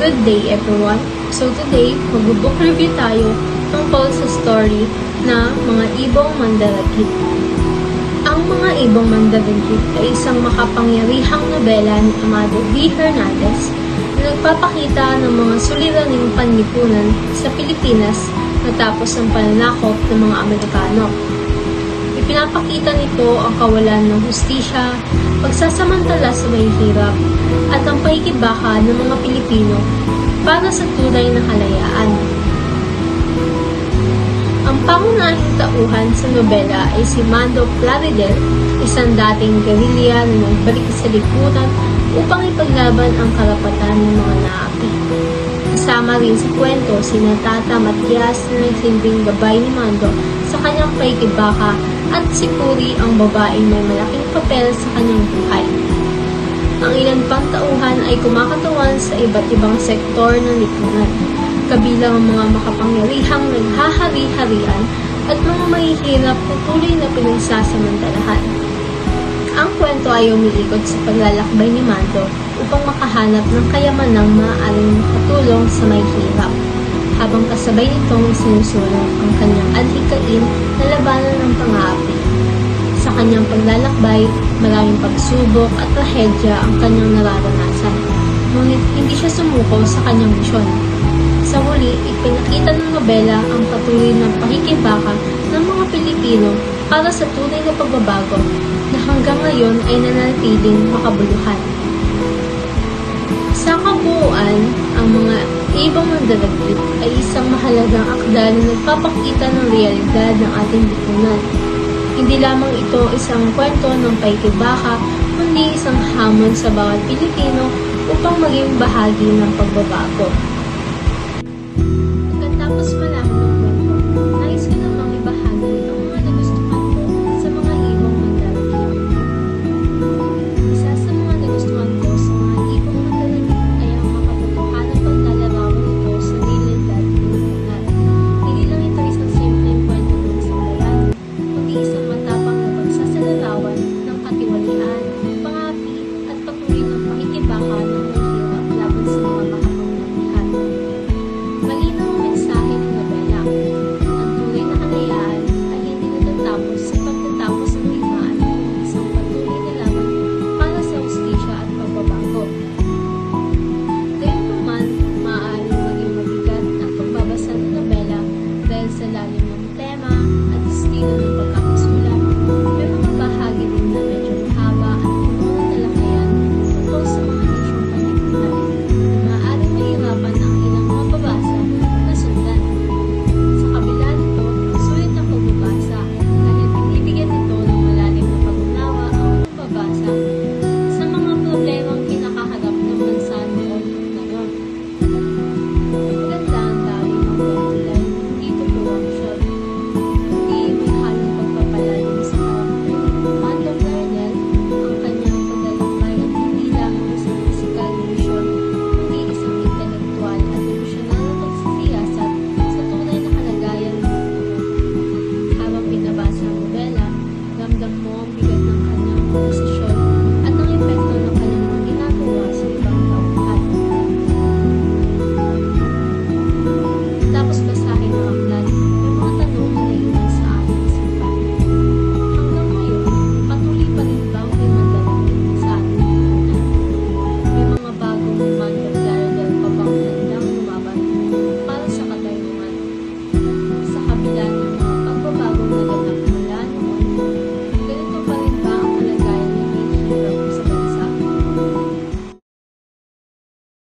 Good day everyone! So today, mag-book review tayo tungkol sa story na Mga Ibong Mandaragit. Ang Mga Ibong Mandaragit ay isang makapangyarihang nobela ni Amado V. Hernandez na nagpapakita ng mga suliraning panlipunan sa Pilipinas matapos ang pananakop ng mga Amerikano. Ipinapakita nito ang kawalan ng hustisya, pagsasamantala sa mahihirap, at ang pakikibaka ng mga Pilipino para sa tunay na kalayaan. Ang pangunahing tauhan sa nobela ay si Mando Plaridel, isang dating gerilya na nagbalik sa lipunan upang ipaglaban ang karapatan ng mga naapi. Kasama rin sa kwento sina Tata Matias na nagsilbing gabay ni Mando sa kanyang pakikibaka at si Puri ang babaeng may malaking papel sa kanyang buhay. Ang ilan pang tauhan ay kumakatawan sa iba't ibang sektor ng lipunan, kabilang ang mga makapangyarihang naghahari-harian at mga mahihirap na tuloy na pinagsasamantalahan. Ang kwento ay umiikot sa paglalakbay ni Mando upang makahanap ng kayamanang maaaring makatulong sa mahihirap, habang kasabay nitong sinusulong ang kanyang adhikain na labanan ng pang-aapi. Sa kanyang paglalakbay, maraming pagsubok at trahedya ang kanyang nararanasan, ngunit hindi siya sumuko sa kanyang misyon. Sa huli, ipinakita ng nobela ang patuloy na pakikibaka ng mga Pilipino para sa tunay na pagbabago na hanggang ngayon ay nananatiling makabuluhan. Sa kabuuan, ang Mga Ibong Mandaragit ay isang mahalagang akda na nagpapakita ng realidad ng ating lipunan. Hindi lamang ito isang kwento ng pakikibaka, kundi isang hamon sa bawat Pilipino upang maging bahagi ng pagbabago. Pagkatapos